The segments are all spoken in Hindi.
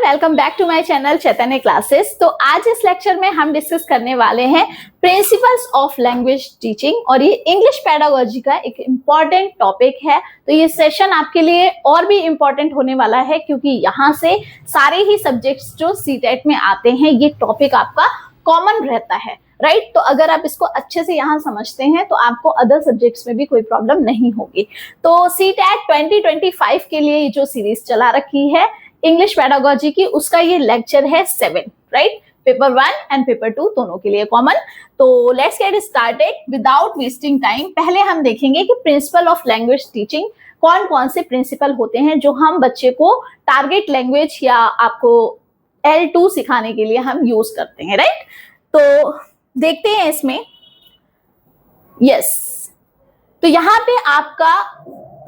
Welcome back to my channel Chaitanya classes. तो आज इस लेक्चर में हम डिस्कस करने वाले हैं प्रिंसिपल्स ऑफ लैंग्वेज टीचिंग और ये इंग्लिश पेडागोजी का एक इम्पॉर्टेंट टॉपिक है। तो ये सेशन आपके लिए और भी इम्पॉर्टेंट होने वाला है क्योंकि यहाँ से सारे ही सब्जेक्ट्स जो सीटेट में आते हैं ये टॉपिक आपका कॉमन रहता है, राइट। तो अगर आप इसको अच्छे से यहाँ समझते हैं तो आपको अदर सब्जेक्ट्स में भी कोई प्रॉब्लम नहीं होगी। तो सीटेट 2025 के लिए ये जो सीरीज चला रखी है इंग्लिश पेडागोजी की, उसका ये लेक्चर है 7, राइट। पेपर 1 एंड पेपर 2 दोनों के लिए कॉमन। तो let's get started without wasting time. पहले हम देखेंगे कि प्रिंसिपल ऑफ लैंग्वेज टीचिंग कौन कौन से प्रिंसिपल होते हैं जो हम बच्चे को टारगेट लैंग्वेज या आपको L2 सिखाने के लिए हम यूज करते हैं, राइट। तो देखते हैं इसमें, यस। तो यहाँ पे आपका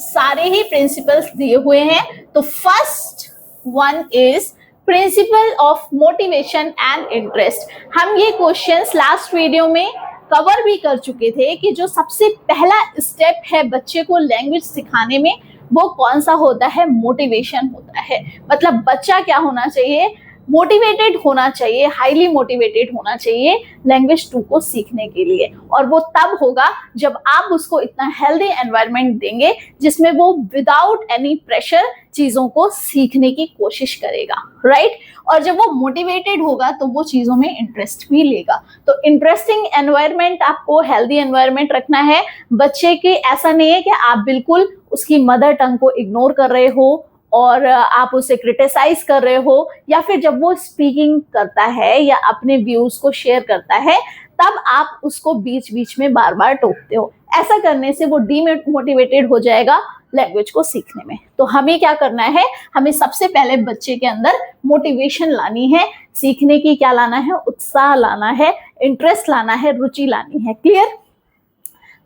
सारे ही प्रिंसिपल्स दिए हुए हैं। तो first one is principle of motivation and interest. हम ये क्वेश्चंस लास्ट वीडियो में कवर भी कर चुके थे कि जो सबसे पहला स्टेप है बच्चे को लैंग्वेज सिखाने में वो कौन सा होता है, मोटिवेशन होता है। मतलब बच्चा क्या होना चाहिए, मोटिवेटेड होना चाहिए, हाईली मोटिवेटेड होना चाहिए लैंग्वेज 2 को सीखने के लिए। और वो तब होगा जब आप उसको इतना हेल्दी एनवायरनमेंट देंगे जिसमें वो विदाउट एनी प्रेशर चीजों को सीखने की कोशिश करेगा, राइट। और जब वो मोटिवेटेड होगा तो वो चीजों में इंटरेस्ट भी लेगा। तो इंटरेस्टिंग एनवायरनमेंट आपको हेल्दी एनवायरनमेंट रखना है बच्चे के। ऐसा नहीं है कि आप बिल्कुल उसकी मदर टंग को इग्नोर कर रहे हो और आप उसे क्रिटिसाइज कर रहे हो, या फिर जब वो स्पीकिंग करता है या अपने व्यूज को शेयर करता है तब आप उसको बीच बीच में बार बार टोकते हो। ऐसा करने से वो डीमोटिवेटेड हो जाएगा लैंग्वेज को सीखने में। तो हमें क्या करना है, हमें सबसे पहले बच्चे के अंदर मोटिवेशन लानी है, सीखने की क्या लाना है, उत्साह लाना है, इंटरेस्ट लाना है, रुचि लानी है। क्लियर।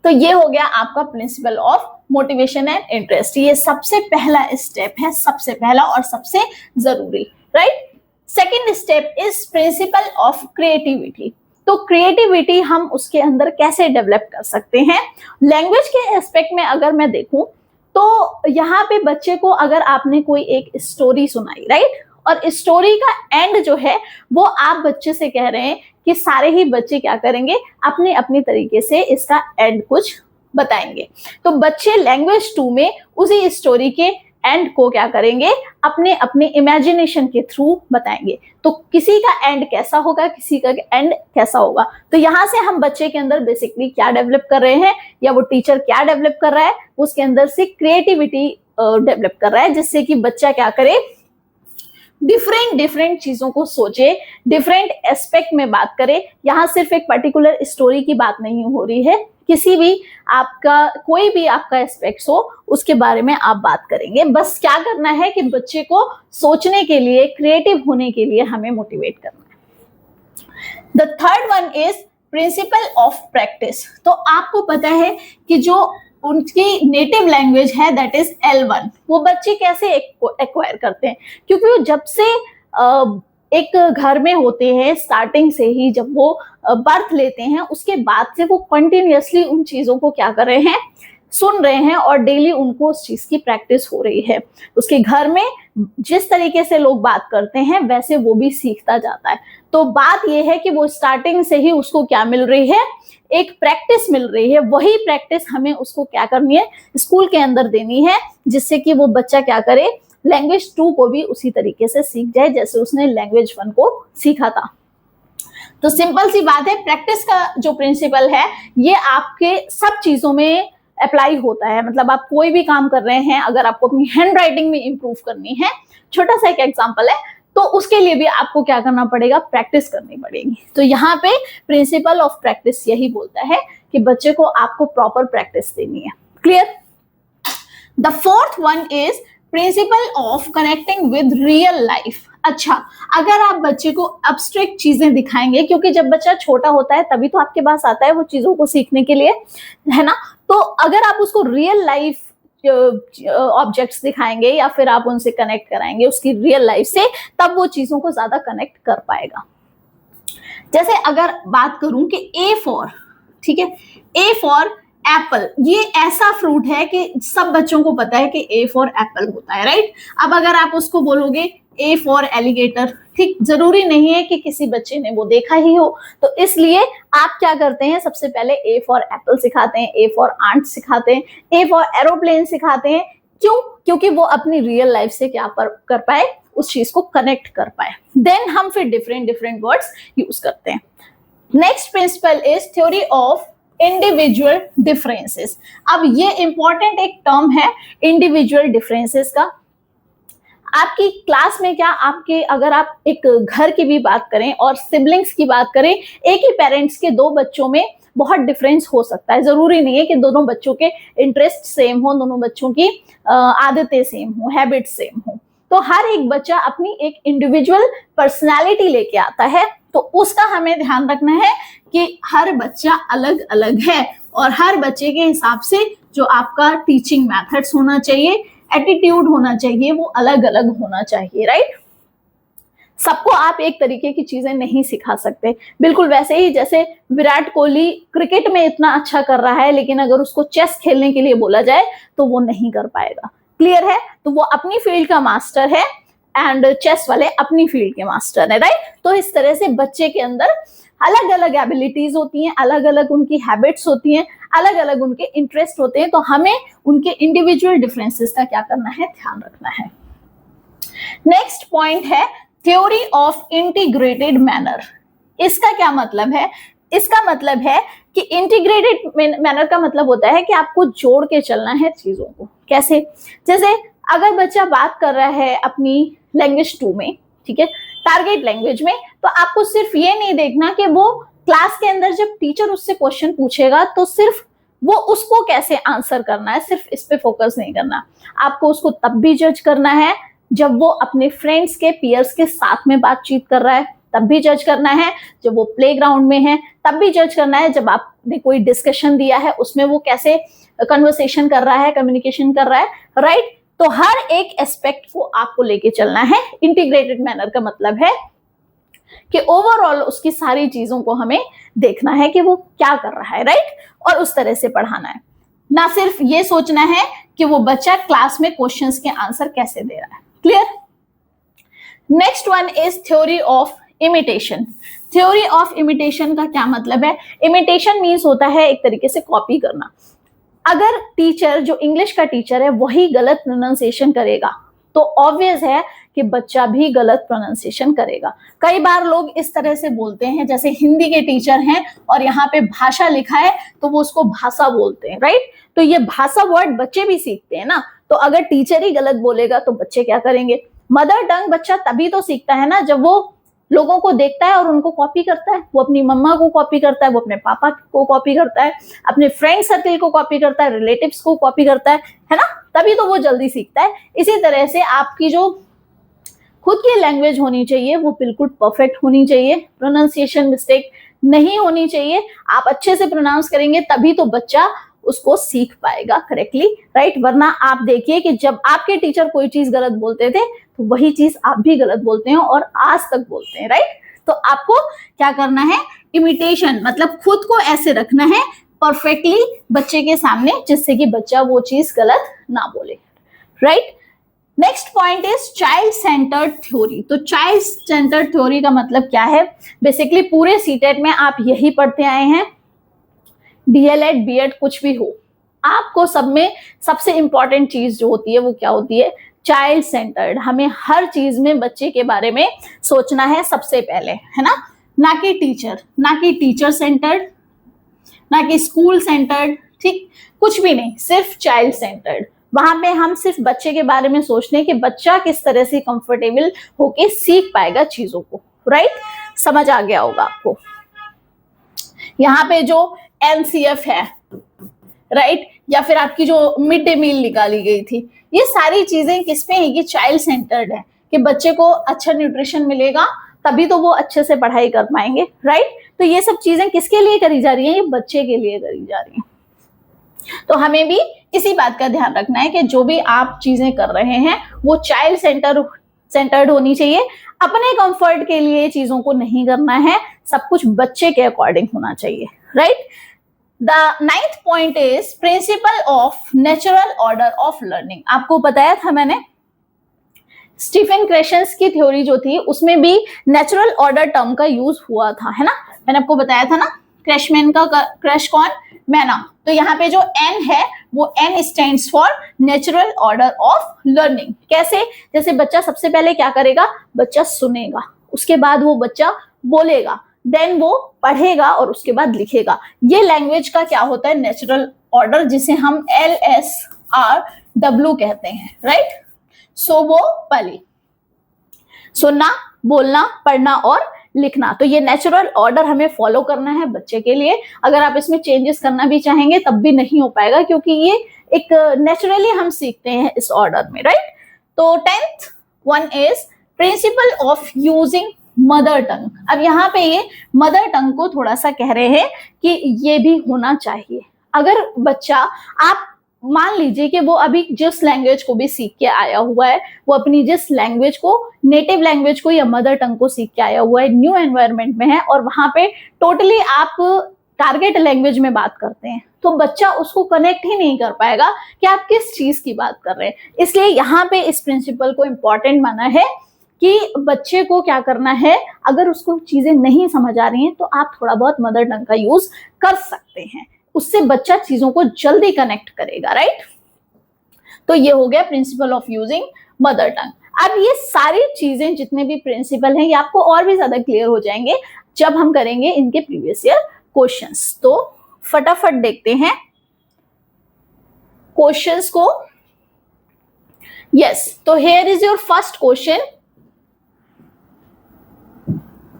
तो ये हो गया आपका principle of motivation and interest. ये सबसे पहला स्टेप है, सबसे पहला और सबसे जरूरी, right. Second step is principle of creativity. तो क्रिएटिविटी हम उसके अंदर कैसे डेवलप कर सकते हैं लैंग्वेज के एस्पेक्ट में। अगर मैं देखूं तो यहाँ पे बच्चे को अगर आपने कोई एक स्टोरी सुनाई, राइट, और स्टोरी का एंड जो है वो आप बच्चे से कह रहे हैं कि सारे ही बच्चे क्या करेंगे, अपने अपने तरीके से इसका एंड कुछ बताएंगे। तो बच्चे लैंग्वेज 2 में उसी स्टोरी के एंड को क्या करेंगे, अपने अपने इमेजिनेशन के थ्रू बताएंगे। तो किसी का एंड कैसा होगा, किसी का एंड कैसा होगा। तो यहाँ से हम बच्चे के अंदर बेसिकली क्या डेवलप कर रहे हैं या वो टीचर क्या डेवलप कर रहा है, उसके अंदर से क्रिएटिविटी डेवलप कर रहा है, जिससे कि बच्चा क्या करे, डिफरेंट चीजों को सोचे, डिफरेंट एस्पेक्ट में बात करे। यहाँ सिर्फ एक पर्टिकुलर स्टोरी की बात नहीं हो रही है, किसी भी आपका कोई भी आपका एस्पेक्ट हो उसके बारे में आप बात करेंगे। बस क्या करना है कि बच्चे को सोचने के लिए, क्रिएटिव होने के लिए हमें मोटिवेट करना है। The third one is principle of practice. तो आपको पता है कि जो उनकी नेटिव लैंग्वेज है दैट इज L1, वो बच्चे कैसे एक्वायर करते हैं, क्योंकि वो जब से एक घर में होते हैं, स्टार्टिंग से ही जब वो बर्थ लेते हैं उसके बाद से वो कंटिन्यूअसली उन चीजों को क्या कर रहे हैं, सुन रहे हैं और डेली उनको उस चीज की प्रैक्टिस हो रही है। उसके घर में जिस तरीके से लोग बात करते हैं वैसे वो भी सीखता जाता है। तो बात यह है कि वो स्टार्टिंग से ही उसको क्या मिल रही है, एक प्रैक्टिस मिल रही है। वही प्रैक्टिस हमें उसको क्या करनी है, स्कूल के अंदर देनी है, जिससे कि वो बच्चा क्या करे, लैंग्वेज 2 को भी उसी तरीके से सीख जाए जैसे उसने लैंग्वेज 1 को सीखा था। तो सिंपल सी बात है, प्रैक्टिस का जो प्रिंसिपल है ये आपके सब चीजों में अप्लाई होता है। मतलब आप कोई भी काम कर रहे हैं, अगर आपको अपनी हैंड राइटिंग में इंप्रूव करनी है, छोटा सा एक एग्जांपल है, तो उसके लिए भी आपको क्या करना पड़ेगा, प्रैक्टिस करनी पड़ेगी। तो यहाँ पे प्रिंसिपल ऑफ प्रैक्टिस यही बोलता है कि बच्चे को आपको प्रॉपर प्रैक्टिस देनी है। Clear. The fourth one is principle of connecting with real life. अच्छा, अगर आप बच्चे को अब्स्ट्रैक्ट चीजें दिखाएंगे, क्योंकि जब बच्चा छोटा होता है तभी तो आपके पास आता है वो चीजों को सीखने के लिए, है ना। तो अगर आप उसको रियल लाइफ ऑब्जेक्ट्स दिखाएंगे या फिर आप उनसे कनेक्ट कराएंगे उसकी रियल लाइफ से, तब वो चीजों को ज्यादा कनेक्ट कर पाएगा। जैसे अगर बात करूं कि A फॉर, ठीक है, A फॉर एप्पल, ये ऐसा फ्रूट है कि सब बच्चों को पता है कि A फॉर एप्पल होता है, राइट। अब अगर आप उसको बोलोगे ए फॉर एलिगेटर, ठीक, जरूरी नहीं है कि किसी बच्चे ने वो देखा ही हो। तो इसलिए आप क्या करते हैं, सबसे पहले ए फॉर एप्पल सिखाते हैं, ए फॉर आंट सिखाते हैं, ए फॉर एरोप्लेन सिखाते हैं। क्यों? क्योंकि वो अपनी रियल लाइफ से क्या कर पाए, उस चीज को कनेक्ट कर पाए। देन हम फिर डिफरेंट डिफरेंट वर्ड्स यूज करते हैं। Next principle is theory of individual differences. अब ये इंपॉर्टेंट एक टर्म है इंडिविजुअल डिफरेंसेस का। आपकी क्लास में क्या, आपके अगर आप एक घर की भी बात करें और सिबलिंग्स की बात करें, एक ही पेरेंट्स के दो बच्चों में बहुत डिफरेंस हो सकता है। जरूरी नहीं है कि दोनों बच्चों के इंटरेस्ट सेम हो, दोनों बच्चों की आदतें सेम हो, हैबिट सेम हो। तो हर एक बच्चा अपनी एक इंडिविजुअल पर्सनालिटी लेके आता है। तो उसका हमें ध्यान रखना है कि हर बच्चा अलग अलग है और हर बच्चे के हिसाब से जो आपका टीचिंग मेथड्स होना चाहिए, एटीट्यूड होना चाहिए, वो अलग अलग होना चाहिए, राइट। सबको आप एक तरीके की चीजें नहीं सिखा सकते। बिल्कुल वैसे ही जैसे विराट कोहली क्रिकेट में इतना अच्छा कर रहा है, लेकिन अगर उसको चेस खेलने के लिए बोला जाए तो वो नहीं कर पाएगा। क्लियर है? तो वो अपनी फील्ड का मास्टर है एंड चेस वाले अपनी फील्ड के मास्टर है, राइट। तो इस तरह से बच्चे के अंदर अलग अलग एबिलिटीज होती हैं, अलग अलग उनकी हैबिट्स होती हैं, अलग अलग उनके इंटरेस्ट होते हैं। तो हमें उनके इंडिविजुअल डिफरेंसेस का क्या करना है, ध्यान रखना है। नेक्स्ट पॉइंट है थ्योरी ऑफ इंटीग्रेटेड मैनर। इसका क्या मतलब है? इसका मतलब है कि इंटीग्रेटेड मैनर का मतलब होता है कि आपको जोड़ के चलना है चीजों को। कैसे? जैसे अगर बच्चा बात कर रहा है अपनी लैंग्वेज 2 में, ठीक है, टारगेट लैंग्वेज में, तो आपको सिर्फ ये नहीं देखना कि वो क्लास के अंदर जब टीचर उससे क्वेश्चन पूछेगा तो सिर्फ वो उसको कैसे आंसर करना है, सिर्फ इस पे फोकस नहीं करना। आपको उसको तब भी जज करना है जब वो अपने फ्रेंड्स के पीयर्स के साथ में बातचीत कर रहा है, तब भी जज करना है। जब वो प्लेग्राउंड में है तब भी जज करना है। जब आपने कोई डिस्कशन दिया है उसमें वो कैसे कन्वर्सेशन कर रहा है, कम्युनिकेशन कर रहा है, राइट। तो हर एक एस्पेक्ट को आपको लेके चलना है। इंटीग्रेटेड मैनर का मतलब है कि ओवरऑल उसकी सारी चीजों को हमें देखना है कि वो क्या कर रहा है, राइट, और उस तरह से पढ़ाना है। ना सिर्फ ये सोचना है कि वो बच्चा क्लास में क्वेश्चंस के आंसर कैसे दे रहा है। Clear? Next one is theory of imitation. Theory of imitation का क्या मतलब है? इमिटेशन मीन्स होता है एक तरीके से कॉपी करना। अगर टीचर, जो इंग्लिश का टीचर है, वही गलत प्रोनाउंसिएशन करेगा तो ऑब्वियस है कि बच्चा भी गलत प्रोनाउंसिएशन करेगा। कई बार लोग इस तरह से बोलते हैं, जैसे हिंदी के टीचर हैं और यहाँ पे भाषा लिखा है तो वो उसको भाषा बोलते हैं, राइट। तो ये भाषा वर्ड बच्चे भी सीखते हैं ना। तो अगर टीचर ही गलत बोलेगा तो बच्चे क्या करेंगे? मदर टंग बच्चा तभी तो सीखता है ना जब वो लोगों को देखता है और उनको कॉपी करता है। वो अपनी मम्मा को कॉपी करता है, वो अपने पापा को कॉपी करता है, अपने फ्रेंड सर्कल को कॉपी करता है, रिलेटिव्स को कॉपी करता है ना, तभी तो वो जल्दी सीखता है। इसी तरह से आपकी जो खुद की लैंग्वेज होनी चाहिए वो बिल्कुल परफेक्ट होनी चाहिए, प्रोनाउंसिएशन मिस्टेक नहीं होनी चाहिए। आप अच्छे से प्रोनाउंस करेंगे तभी तो बच्चा उसको सीख पाएगा करेक्टली, राइट। वरना आप देखिए कि जब आपके टीचर कोई चीज गलत बोलते थे तो वही चीज आप भी गलत बोलते हैं और आज तक बोलते हैं, राइट। तो आपको क्या करना है? इमिटेशन मतलब खुद को ऐसे रखना है परफेक्टली बच्चे के सामने, जिससे कि बच्चा वो चीज गलत ना बोले, right. Next point is child centred theory. तो चाइल्ड सेंटर्ड थ्योरी का मतलब क्या है? बेसिकली पूरे सीटेट में आप यही पढ़ते आए हैं, डीएलएड बीएड कुछ भी हो, आपको सब में सबसे इंपॉर्टेंट चीज जो होती है वो क्या होती है? Child centred. हमें हर चीज में बच्चे के बारे में सोचना है सबसे पहले, है ना कि टीचर, ना कि टीचर सेंटर्ड, ना कि स्कूल सेंटर्ड, ठीक, कुछ भी नहीं, सिर्फ चाइल्ड सेंटर्ड। वहां पे हम सिर्फ बच्चे के बारे में सोचते हैं कि बच्चा किस तरह से कंफर्टेबल होके सीख पाएगा चीजों को, राइट। समझ आ गया होगा आपको। यहाँ पे जो एनसीएफ है, राइट, या फिर आपकी जो मिड डे मील निकाली गई थी, ये सारी चीजें किसमें है? ये चाइल्ड सेंटर्ड है कि बच्चे को अच्छा न्यूट्रिशन मिलेगा तभी तो वो अच्छे से पढ़ाई कर पाएंगे, राइट। तो ये सब चीजें किसके लिए करी जा रही हैं? ये बच्चे के लिए करी जा रही हैं। तो हमें भी इसी बात का ध्यान रखना है कि जो भी आप चीजें कर रहे हैं वो चाइल्ड सेंटर्ड होनी चाहिए। अपने कंफर्ट के लिए चीजों को नहीं करना है, सब कुछ बच्चे के अकॉर्डिंग होना चाहिए, right. The 9th point is principle of natural order of learning. आपको बताया था मैंने स्टीफन क्रेशंस की थ्योरी जो थी उसमें भी नेचुरल ऑर्डर टर्म का यूज हुआ था, है ना, मैंने आपको बताया था ना, क्रैशमैन का क्रैश कौन, मैना। तो यहाँ पे जो एन है वो N stands for natural order of learning. कैसे, जैसे बच्चा सबसे पहले क्या करेगा, बच्चा सुनेगा, उसके बाद वो बच्चा बोलेगा, देन वो पढ़ेगा और उसके बाद लिखेगा। ये लैंग्वेज का क्या होता है, नेचुरल ऑर्डर, जिसे हम LSRW कहते हैं, राइट। सो वो पली, सुनना, बोलना, पढ़ना और लिखना। तो ये नेचुरल ऑर्डर हमें फॉलो करना है बच्चे के लिए। अगर आप इसमें चेंजेस करना भी चाहेंगे तब भी नहीं हो पाएगा, क्योंकि ये एक नेचुरली हम सीखते हैं इस ऑर्डर में, राइट। तो 10th one is principle of using mother tongue. अब यहाँ पे ये मदर टंग को थोड़ा सा कह रहे हैं कि ये भी होना चाहिए। अगर बच्चा, आप मान लीजिए कि वो अभी जिस लैंग्वेज को भी सीख के आया हुआ है, वो अपनी जिस लैंग्वेज को, नेटिव लैंग्वेज को या मदर टंग को सीख के आया हुआ है, न्यू एनवायरनमेंट में है और वहां पे टोटली आप टारगेट लैंग्वेज में बात करते हैं, तो बच्चा उसको कनेक्ट ही नहीं कर पाएगा कि आप किस चीज की बात कर रहे हैं। इसलिए यहाँ पे इस प्रिंसिपल को इम्पोर्टेंट माना है कि बच्चे को क्या करना है, अगर उसको चीजें नहीं समझ आ रही हैं तो आप थोड़ा बहुत मदर टंग का यूज कर सकते हैं, उससे बच्चा चीजों को जल्दी कनेक्ट करेगा, राइट। तो ये हो गया principle of using mother tongue. अब ये सारी चीजें जितने भी प्रिंसिपल हैं ये आपको और भी ज्यादा क्लियर हो जाएंगे जब हम करेंगे इनके प्रीवियस ईयर क्वेश्चंस। तो फटाफट देखते हैं क्वेश्चंस को। यस, तो here is your first question.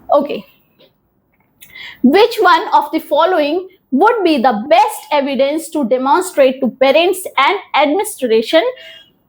Okay, which one of the following would be the best evidence to demonstrate to parents and administration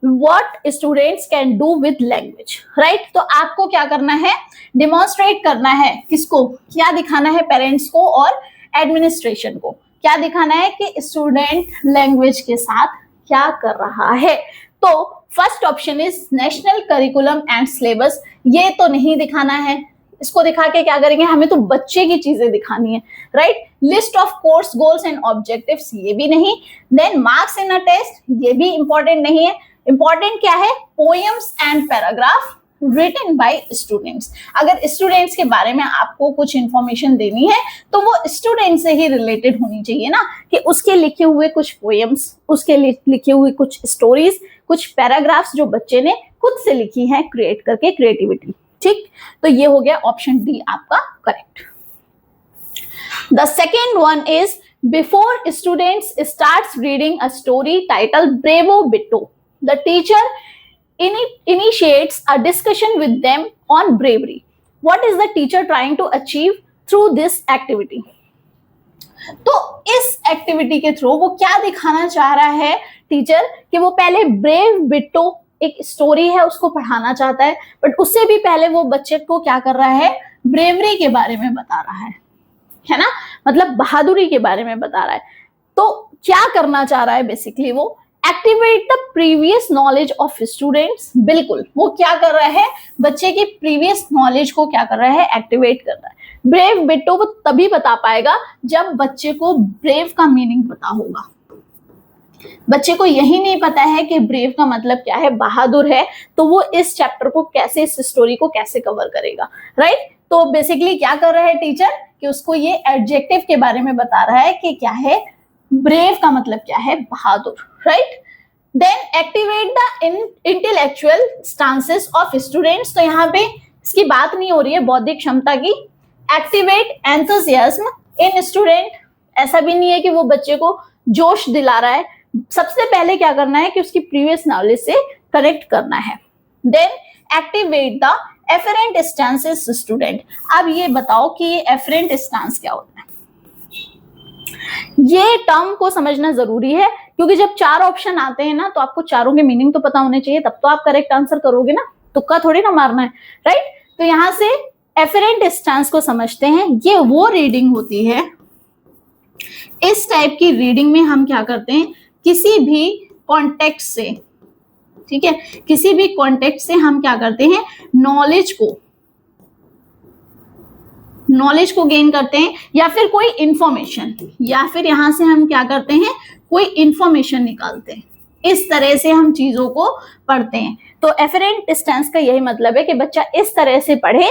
what students can do with language, right? तो आपको क्या करना है, demonstrate करना है, किसको, क्या दिखाना है, पेरेंट्स को और एडमिनिस्ट्रेशन को क्या दिखाना है कि स्टूडेंट लैंग्वेज के साथ क्या कर रहा है। तो first option is national curriculum and syllabus. ये तो नहीं दिखाना है, इसको दिखा के क्या करेंगे, हमें तो बच्चे की चीजें दिखानी है, right. List of course goals and objectives, ये भी नहीं। Then marks in a test, ये भी इंपॉर्टेंट नहीं है। इंपॉर्टेंट क्या है, poems and paragraph written by students. अगर स्टूडेंट्स के बारे में आपको कुछ इंफॉर्मेशन देनी है तो वो स्टूडेंट से ही रिलेटेड होनी चाहिए ना, कि उसके लिखे हुए कुछ पोएम्स, उसके लिखे हुए कुछ स्टोरीज, कुछ पैराग्राफ्स जो बच्चे ने खुद से लिखी हैं क्रिएट करके, क्रिएटिविटी, ठीक। तो ये हो गया ऑप्शन डी आपका correct. The second one is before students starts reading a story title bravo Bitto, the teacher initiates a discussion with them on bravery. What is the teacher trying to achieve through this activity? तो इस एक्टिविटी के थ्रू वो क्या दिखाना चाह रहा है टीचर, कि वो पहले ब्रेव बिट्टो एक स्टोरी है उसको पढ़ाना चाहता है, बट उससे भी पहले वो बच्चे को क्या कर रहा है, ब्रेवरी के बारे में बता रहा है ना, मतलब बहादुरी के बारे में बता रहा है। तो क्या करना चाह रहा है बेसिकली, वो activate the previous knowledge of students. बिल्कुल, वो क्या कर रहा है, बच्चे की प्रीवियस नॉलेज को क्या कर रहा है, एक्टिवेट कर रहा है। ब्रेव बिट्टो वो तभी बता पाएगा जब बच्चे को ब्रेव का मीनिंग पता होगा। बच्चे को यही नहीं पता है कि ब्रेव का मतलब क्या है, बहादुर है, तो वो इस चैप्टर को कैसे, इस स्टोरी को कैसे कवर करेगा, राइट। तो बेसिकली क्या कर रहा है टीचर, कि उसको ये एडजेक्टिव के बारे में बता रहा है कि क्या है, ब्रेव का मतलब क्या है, बहादुर, right. Then activate the intellectual stances of students. तो यहाँ पे इसकी बात नहीं हो रही है बौद्धिक क्षमता की। एक्टिवेट एंथुसियाज्म इन स्टूडेंट, ऐसा भी नहीं है कि वो बच्चे को जोश दिला रहा है, सबसे पहले क्या करना है कि उसकी प्रीवियस नॉलेज से कनेक्ट करना है। Then activate the efferent stances student. अब ये बताओ कि ये एफरेंट स्टांस क्या होता है। ये टर्म को समझना जरूरी है, क्योंकि जब 4 ऑप्शन आते हैं ना तो आपको चारों के मीनिंग तो पता होने चाहिए, तब तो आप करेक्ट आंसर करोगे ना, तुक्का थोड़ी ना मारना है, राइट। तो यहां से एफरेंट स्टांस को समझते हैं। ये वो रीडिंग होती है, इस टाइप की रीडिंग में हम क्या करते हैं, किसी भी कॉन्टेक्स्ट से, ठीक है, किसी भी कॉन्टेक्स्ट से हम क्या करते हैं, नॉलेज को गेन करते हैं, या फिर कोई इंफॉर्मेशन, या फिर यहां से हम क्या करते हैं, कोई इंफॉर्मेशन निकालते हैं, इस तरह से हम चीजों को पढ़ते हैं। तो एफरेंट डिस्टेंस का यही मतलब है कि बच्चा इस तरह से पढ़े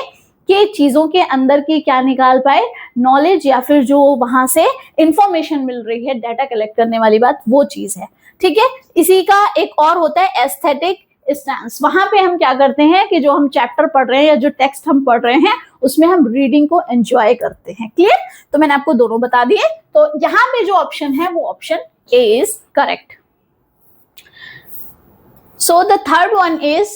कि चीजों के अंदर की क्या निकाल पाए, नॉलेज या फिर जो वहां से इंफॉर्मेशन मिल रही है, डाटा कलेक्ट करने वाली बात, वो चीज है। ठीक है, इसी का एक और होता है एस्थेटिक स्टैंस। वहां पे हम क्या करते हैं कि जो हम चैप्टर पढ़ रहे हैं या जो टेक्स्ट हम पढ़ रहे हैं उसमें हम रीडिंग को एंजॉय करते हैं। क्लियर? तो मैंने आपको दोनों बता दिए। तो यहाँ पे जो ऑप्शन है वो option A is correct. So the third one is,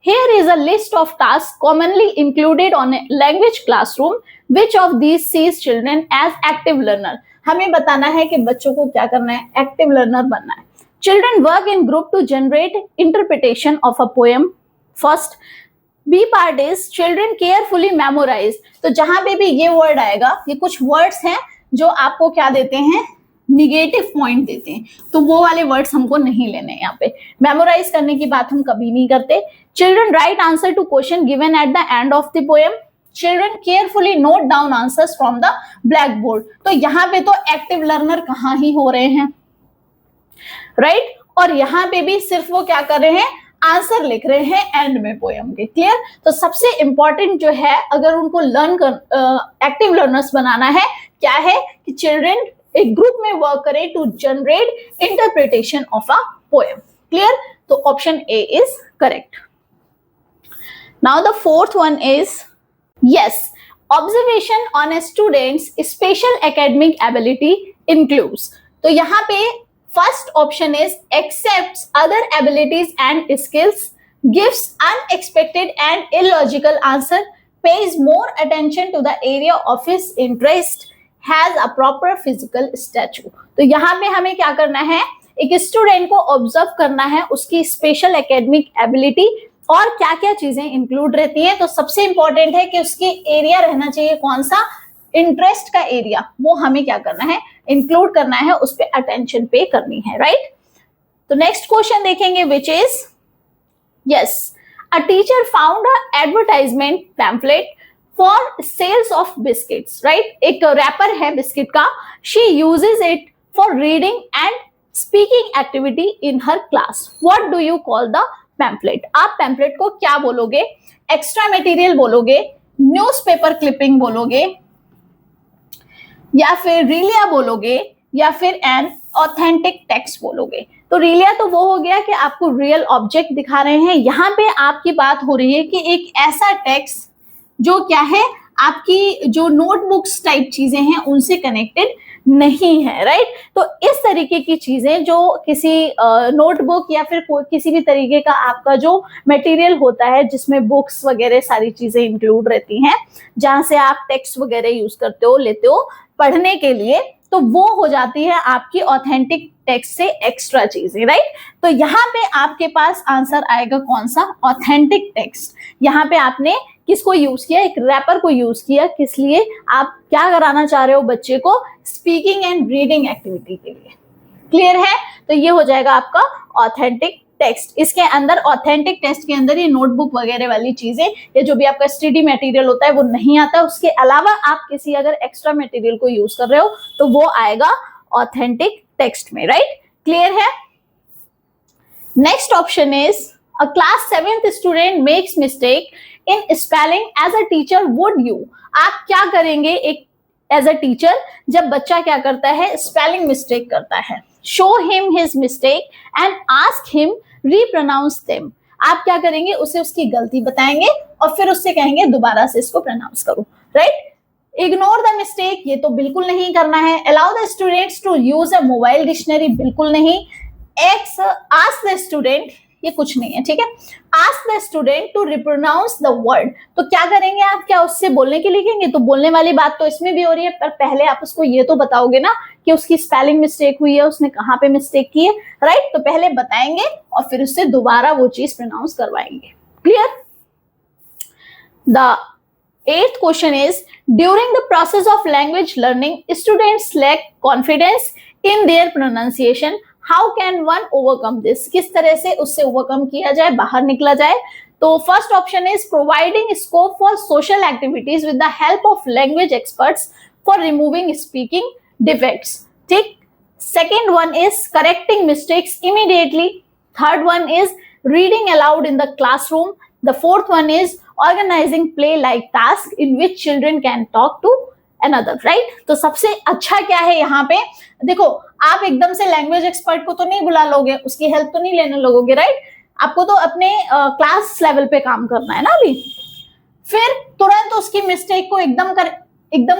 here is a list of tasks commonly included on a language classroom. Which of these sees children as active learner? हमें बताना है कि बच्चों को क्या करना है, एक्टिव लर्नर बनना है। Children work in group to generate interpretation of a poem. First, B part is children carefully memorize. तो जहां पे भी ये वर्ड आएगा, ये कुछ वर्ड्स हैं जो आपको क्या देते हैं, निगेटिव पॉइंट देते हैं, तो वो वाले वर्ड्स हमको नहीं लेने। यहाँ पे मेमोराइज करने की बात हम कभी नहीं करते। Children write answer to question given at the end of the poem. Children carefully note down answers from the blackboard. तो यहाँ पे तो एक्टिव लर्नर कहाँ ही हो रहे हैं, राइट? और यहाँ पे भी सिर्फ वो क्या कर रहे हैं, आंसर लिख रहे हैं एंड में पोएम के। क्लियर? तो सबसे इंपॉर्टेंट जो है, अगर उनको एक्टिव लर्नर्स बनाना है, क्या है कि चिल्ड्रन एक ग्रुप में वर्क करे to generate interpretation of a poem. Clear? तो option A is correct. Now the fourth one is, yes, observation on a students special academic ability includes. तो यहाँ पे first option is accepts other abilities and skills, gives unexpected and illogical answer, pays more attention to the area of his interest, has a proper physical stature। तो यहाँ पे हमें क्या करना है, एक स्टूडेंट को ऑब्जर्व करना है, उसकी स्पेशल एकेडमिक एबिलिटी और क्या क्या चीजें इंक्लूड रहती हैं। तो सबसे इंपॉर्टेंट है कि उसकी एरिया रहना चाहिए, कौन सा, इंटरेस्ट का एरिया, वो हमें क्या करना है, इंक्लूड करना है, उस पर अटेंशन पे करनी है, राइट? तो नेक्स्ट क्वेश्चन देखेंगे, which is, yes, a teacher found a advertisement pamphlet for sales of biscuits, right? एक रैपर है बिस्किट का, she uses it for reading and speaking activity in her class. What do you call the pamphlet? आप pamphlet को क्या बोलोगे? एक्स्ट्रा मटेरियल बोलोगे, न्यूज़पेपर क्लिपिंग बोलोगे, या फिर रीलिया बोलोगे, या फिर एन ऑथेंटिक टेक्स्ट बोलोगे? तो रीलिया तो वो हो गया कि आपको रियल ऑब्जेक्ट दिखा रहे हैं। यहाँ पे आपकी बात हो रही है कि एक ऐसा टेक्स्ट जो क्या है, आपकी जो नोटबुक्स टाइप चीजें हैं उनसे कनेक्टेड नहीं है, राइट? तो इस तरीके की चीजें जो किसी नोटबुक या फिर किसी भी तरीके का आपका जो मटेरियल होता है जिसमें बुक्स वगैरह सारी चीजें इंक्लूड रहती हैं, जहां से आप टेक्स्ट वगैरह यूज करते हो, लेते हो पढ़ने के लिए, तो वो हो जाती है आपकी ऑथेंटिक टेक्स्ट से एक्स्ट्रा चीजें, राइट? तो यहाँ पे आपके पास आंसर आएगा कौन सा, ऑथेंटिक टेक्स्ट। यहाँ पे आपने किसको यूज किया, एक रैपर को यूज किया, किस लिए, आप क्या कराना चाह रहे हो बच्चे को, स्पीकिंग एंड रीडिंग एक्टिविटी के लिए। क्लियर है? तो ये हो जाएगा आपका ऑथेंटिक टेक्स्ट। इसके अंदर ऑथेंटिक टेक्स्ट के अंदर ये नोटबुक वगैरह वाली चीजें या जो भी आपका स्टडी मटेरियल होता है वो नहीं आता। उसके अलावा आप किसी अगर एक्स्ट्रा मटेरियल को यूज कर रहे हो तो वो आएगा ऑथेंटिक टेक्स्ट में, राइट? क्लियर है? Next option is, a class 7th student makes mistake in spelling, as a teacher would you. आप क्या करेंगे एक एज अ टीचर जब बच्चा क्या करता है, स्पेलिंग मिस्टेक करता है? Show him his mistake and ask him repronounce them. आप क्या करेंगे, उसे उसकी गलती बताएंगे और फिर उससे कहेंगे दोबारा से इसको प्रोनाउंस करो, राइट? इग्नोर द मिस्टेक, ये तो बिल्कुल नहीं करना है। Allow the students to use a mobile dictionary, बिल्कुल नहीं। आस्क द स्टूडेंट, ये कुछ नहीं है, ठीक है? Ask the student to repronounce the word, तो क्या करेंगे आप, क्या उससे बोलने के लिखेंगे? तो बोलने वाली बात तो इसमें भी हो रही है, पर पहले आप उसको ये तो बताओगे ना कि उसकी स्पेलिंग मिस्टेक हुई है, उसने कहाँ पे मिस्टेक की है, राइट? तो पहले बताएंगे और फिर उससे दोबारा वो चीज प्रोनाउंस करवाएंगे। Clear? The 8th question is, during the process of language learning, students lack confidence in their pronunciation. How can one overcome this? किस तरह से उससे ओवरकम किया जाए, बाहर निकला जाए? तो first option is providing scope for social activities with the help of language experts for removing speaking defects. ठीक, Second one is correcting mistakes immediately. Third one is reading aloud in the classroom. The fourth one is organizing play like tasks in which children can talk to another, right? तो सबसे अच्छा क्या है यहाँ पे, देखो आप एकदम से लैंग्वेज एक्सपर्ट को तो नहीं बुला लोगे, उसकी हेल्प तो नहीं लेने लगोगे, राइट? आपको तो अपने क्लास लेवल पे काम करना है ना अभी। फिर तुरंत उसकी मिस्टेक को एकदम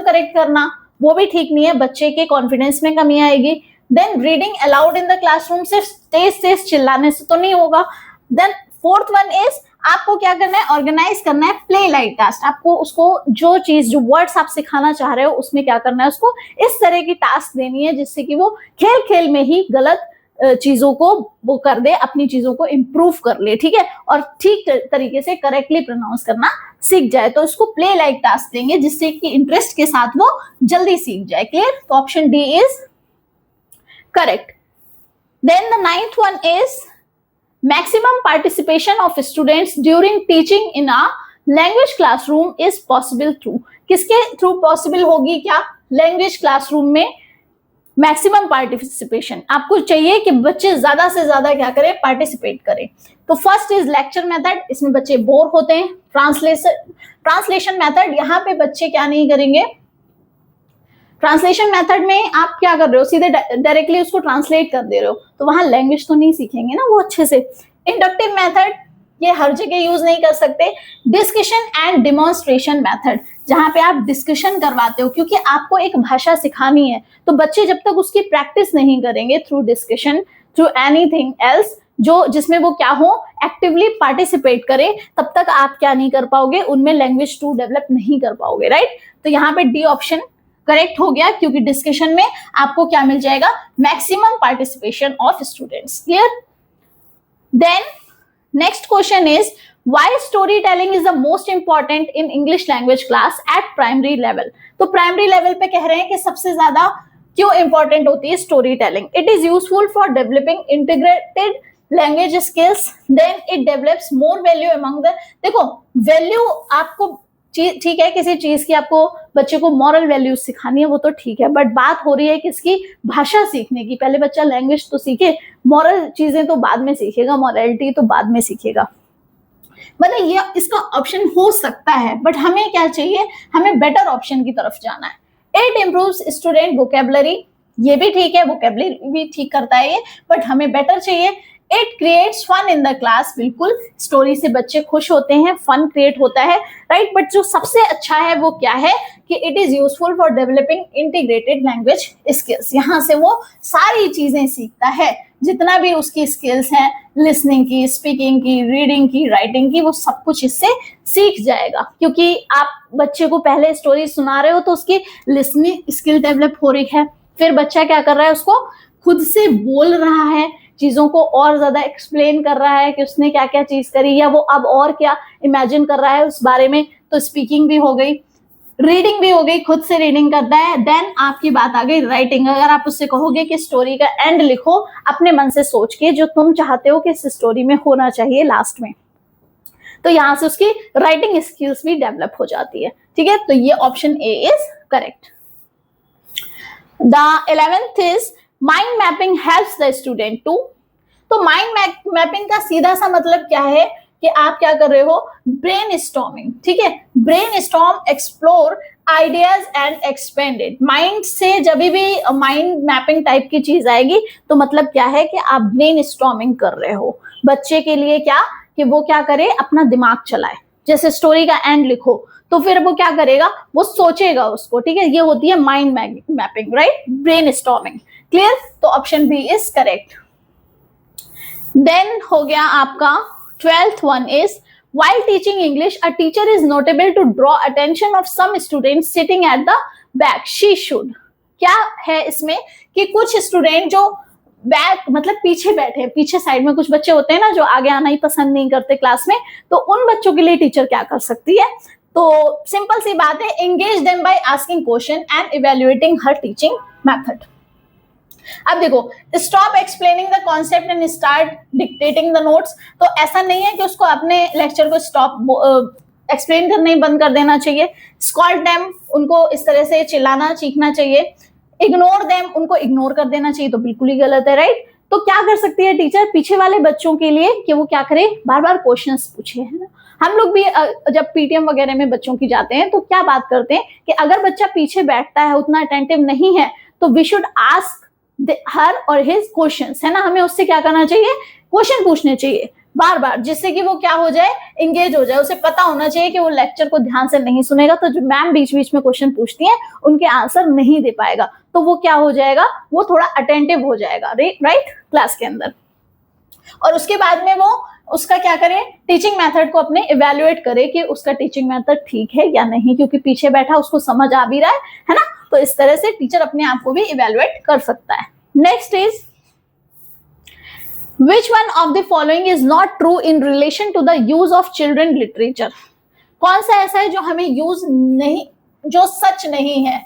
करेक्ट करना वो भी ठीक नहीं है, बच्चे के कॉन्फिडेंस में कमी आएगी। Then reading aloud in the classroom, सिर्फ तेज चिल्लाने से तो नहीं होगा। देन फोर्थ वन इज आपको क्या करना है, ऑर्गेनाइज करना है प्ले लाइक टास्क। आपको उसको जो वर्ड्स आप सिखाना चाह रहे हो उसमें क्या करना है, उसको इस तरह की टास्क देनी है जिससे कि वो खेल खेल में ही गलत चीजों को वो कर दे, अपनी चीजों को इम्प्रूव कर ले, ठीक है, और ठीक तरीके से करेक्टली प्रोनाउंस करना सीख जाए। तो उसको प्ले लाइक टास्क देंगे जिससे कि इंटरेस्ट के साथ वो जल्दी सीख जाए। क्लियर? तो option D is correct. Then the ninth one is maximum participation of students during teaching in a language classroom is possible through. किसके थ्रू पॉसिबल होगी? क्या? लैंग्वेज क्लासरूम में मैक्सिमम पार्टिसिपेशन। आपको चाहिए कि बच्चे ज्यादा से ज्यादा क्या करें, पार्टिसिपेट करें। तो फर्स्ट इज लेक्चर मेथड, इसमें बच्चे बोर होते हैं। ट्रांसलेशन मेथड, यहाँ पे बच्चे क्या नहीं करेंगे, ट्रांसलेशन मेथड में आप क्या कर रहे हो, सीधे डायरेक्टली उसको ट्रांसलेट कर दे रहे हो, तो वहां लैंग्वेज तो नहीं सीखेंगे ना वो अच्छे से। इंडक्टिव मेथड, ये हर जगह यूज नहीं कर सकते। डिस्कशन एंड डिमॉन्स्ट्रेशन मेथड, जहां पे आप डिस्कशन करवाते हो, क्योंकि आपको एक भाषा सिखानी है, तो बच्चे जब तक उसकी प्रैक्टिस नहीं करेंगे through discussion, through anything else, जो जिसमें वो क्या हो, एक्टिवली पार्टिसिपेट करे, तब तक आप क्या नहीं कर पाओगे, उनमें लैंग्वेज टू डेवलप नहीं कर पाओगे, राइट? तो यहाँ पे डी ऑप्शन करेक्ट हो गया, क्योंकि डिस्कशन में आपको क्या मिल जाएगा, maximum participation of students. Clear? Then next question is why storytelling is the most important in English language class at primary level। तो प्राइमरी लेवल पे कह रहे हैं कि सबसे ज्यादा क्यों इंपॉर्टेंट होती है storytelling. It is useful for developing integrated language skills, then it develops more value among the, देखो वैल्यू आपको ठीक है, किसी चीज की आपको बच्चे को मॉरल वैल्यूज सिखानी है वो तो ठीक है, बट बात हो रही है किसकी, भाषा सीखने की। पहले बच्चा लैंग्वेज तो सीखे, मॉरल चीजें तो बाद में सीखेगा, मॉरलिटी तो बाद में सीखेगा। मतलब ये इसका ऑप्शन हो सकता है, बट हमें क्या चाहिए, हमें बेटर ऑप्शन की तरफ जाना है। इट इम्प्रूव्स स्टूडेंट वोकेबलरी, ये भी ठीक है, वोकेबलरी भी ठीक करता है ये, बट हमें बेटर चाहिए। It creates fun in the class, बिल्कुल स्टोरी से बच्चे खुश होते हैं, फन क्रिएट होता है, राइट? बट जो सबसे अच्छा है वो क्या है कि it is useful for developing integrated language skills. यहाँ से वो सारी चीजें सीखता है, जितना भी उसकी स्किल्स हैं, लिसनिंग की, स्पीकिंग की, रीडिंग की, राइटिंग की, वो सब कुछ इससे सीख जाएगा। क्योंकि आप बच्चे को पहले स्टोरी सुना रहे हो तो उसकी लिसनिंग स्किल डेवलप हो रही है, फिर बच्चा क्या कर रहा है, उसको खुद से बोल रहा है, चीजों को और ज्यादा एक्सप्लेन कर रहा है कि उसने क्या क्या चीज करी, या वो अब और क्या इमेजिन कर रहा है उस बारे में। तो स्पीकिंग भी हो गई, रीडिंग भी हो गई, खुद से रीडिंग करता है। देन आपकी बात आ गई राइटिंग। अगर आप उससे कहोगे कि स्टोरी का एंड लिखो अपने मन से सोच के, जो तुम चाहते हो कि इस स्टोरी में होना चाहिए लास्ट में, तो यहाँ से उसकी राइटिंग स्किल्स भी डेवलप हो जाती है, ठीक है? तो ये option A is correct. The 11th is mind mapping helps the student to. तो माइंड मैपिंग का सीधा सा मतलब क्या है कि आप क्या कर रहे हो, ब्रेन स्टॉर्मिंग, ठीक है? Brain storm, explore ideas and expanded. Mind से जब भी माइंड मैपिंग टाइप की चीज आएगी तो मतलब क्या है कि आप ब्रेन स्टॉर्मिंग कर रहे हो बच्चे के लिए, क्या कि वो क्या करे, अपना दिमाग चलाए। जैसे स्टोरी का एंड लिखो तो फिर वो क्या करेगा, वो सोचेगा उसको, ठीक है? ये होती है mind mapping, right? Brainstorming. Clear? तो option B is correct. Then हो गया आपका 12th one is while teaching English, a teacher is notable to draw attention of some students sitting at the back. She should. क्या है इसमें कि कुछ स्टूडेंट जो बैक मतलब पीछे बैठे, पीछे साइड में कुछ बच्चे होते हैं ना जो आगे आना ही पसंद नहीं करते क्लास में, तो उन बच्चों के लिए टीचर क्या कर सकती है? तो सिंपल सी बात है, engage them by asking question and evaluating her teaching method. अब देखो, stop explaining the concept and start dictating the notes. तो ऐसा नहीं है कि उसको अपने लेक्चर को स्टॉप एक्सप्लेन करना ही बंद कर देना चाहिए। स्कॉल्ड देम, उनको इस तरह से चिल्लाना चीखना चाहिए। इग्नोर देम, उनको इग्नोर कर देना चाहिए, तो बिल्कुल ही गलत है, राइट। तो क्या कर सकती है टीचर पीछे वाले बच्चों के लिए कि वो क्या करे, बार बार क्वेश्चंस पूछे, है ना। हम लोग भी जब पीटीएम वगैरह में बच्चों की जाते हैं तो क्या बात करते हैं कि अगर बच्चा पीछे बैठता है, उतना अटेंटिव नहीं है, तो वी शुड आस्क हर और हिज क्वेश्चंस, है ना। हमें उससे क्या करना चाहिए, क्वेश्चन पूछने चाहिए बार बार, जिससे कि वो क्या हो जाए, इंगेज हो जाए। उसे पता होना चाहिए कि वो लेक्चर को ध्यान से नहीं सुनेगा, तो जो मैम बीच बीच में क्वेश्चन पूछती हैं उनके आंसर नहीं दे पाएगा, तो वो क्या हो जाएगा, वो थोड़ा अटेंटिव हो जाएगा, राइट, क्लास के अंदर। और उसके बाद में वो उसका क्या करे, टीचिंग मेथड को अपने इवेल्युएट करे कि उसका टीचिंग मेथड ठीक है या नहीं, क्योंकि पीछे बैठा उसको समझ आ भी रहा है ना। तो इस तरह से टीचर अपने आप को भी इवेल्युएट कर सकता है। Next is Which one of the following is not true in relation to the use of children literature? कौन सा ऐसा है जो हमें यूज नहीं, जो सच नहीं है,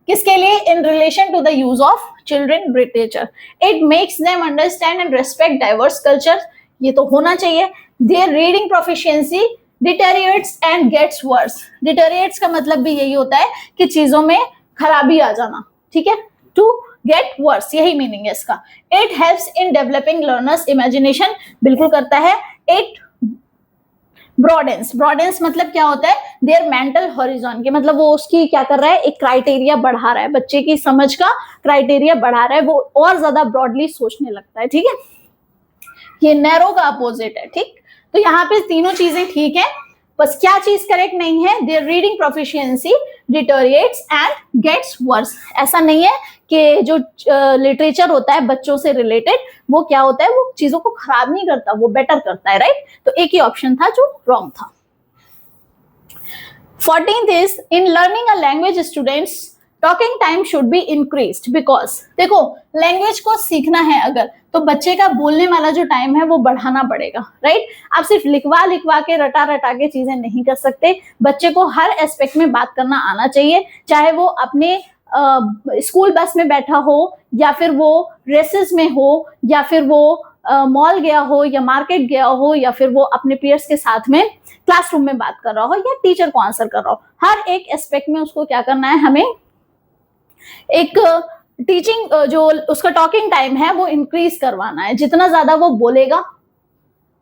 किसके लिए, in relation to the use of children literature? It makes them understand and respect diverse cultures. ये तो होना चाहिए। Their reading proficiency deteriorates and gets worse. Deteriorates का मतलब भी यही होता है कि चीजों में खराबी आ जाना, ठीक है, to गेट वर्स, यही मीनिंग है इसका। It helps in developing learners imagination, बिल्कुल करता है। इट ब्रॉडेंस, ब्रॉडेंस मतलब क्या होता है, देयर मेंटल हॉरिजॉन के, मतलब वो उसकी क्या कर रहा है, एक क्राइटेरिया बढ़ा रहा है, बच्चे की समझ का क्राइटेरिया बढ़ा रहा है, वो और ज्यादा ब्रॉडली सोचने लगता है, ठीक है। ये नैरो का अपोजिट है, ठीक। तो यहाँ पे तीनों चीजें ठीक है, बस क्या चीज करेक्ट नहीं है, their reading proficiency deteriorates and gets worse. ऐसा नहीं है कि जो लिटरेचर होता है बच्चों से रिलेटेड, वो क्या होता है, वो चीजों को खराब नहीं करता, वो बेटर करता है, राइट। तो एक ही ऑप्शन था जो रॉन्ग था। 14th is in learning a language students talking time should be increased because, देखो लैंग्वेज को सीखना है अगर, तो बच्चे का बोलने वाला जो टाइम है वो बढ़ाना पड़ेगा, राइट। आप सिर्फ लिखवा लिखवा के रटा रटा के चीजें नहीं कर सकते, बच्चे को हर एस्पेक्ट में बात करना आना चाहिए, चाहे वो अपने स्कूल बस में बैठा हो, या फिर वो रेसेस में हो, या फिर वो मॉल गया हो, या मार्केट गया हो, या फिर वो अपने पीयर्स के साथ में क्लासरूम में बात कर रहा हो, या टीचर को आंसर कर रहा हो। हर एक एस्पेक्ट में उसको क्या करना है, हमें एक टीचिंग जो उसका टॉकिंग टाइम है वो इंक्रीज करवाना है। जितना ज्यादा वो बोलेगा,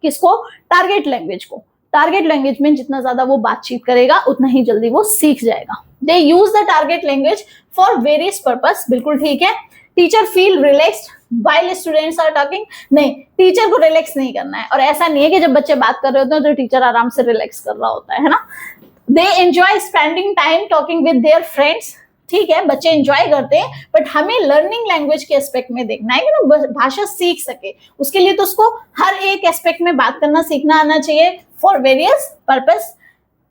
किसको, टारगेट लैंग्वेज को, टारगेट लैंग्वेज में जितना ज्यादा वो बातचीत करेगा उतना ही जल्दी वो सीख जाएगा। They use the target language for various purpose, बिल्कुल ठीक है। Teacher feel relaxed while students are talking, नहीं, टीचर को रिलैक्स नहीं करना है, और ऐसा नहीं है कि जब बच्चे बात कर रहे होते हैं तो टीचर आराम से रिलैक्स कर रहा होता है ना। They enjoy spending time talking with their friends, ठीक है, बच्चे एंजॉय करते हैं, बट हमें लर्निंग लैंग्वेज के एस्पेक्ट में देखना है कि ना भाषा सीख सके, उसके लिए तो उसको हर एक एस्पेक्ट में बात करना सीखना आना चाहिए for various purpose.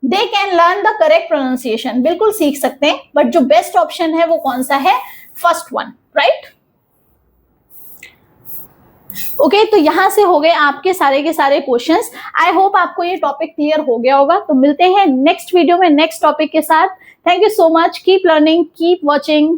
They can learn the correct pronunciation, बिल्कुल सीख सकते हैं, बट जो बेस्ट ऑप्शन है वो कौन सा है, फर्स्ट वन, राइट। ओके, तो यहां से हो गए आपके सारे के सारे क्वेश्चंस। आई होप आपको ये टॉपिक क्लियर हो गया होगा। तो मिलते हैं नेक्स्ट वीडियो में नेक्स्ट टॉपिक के साथ। Thank you so much, keep learning, keep watching.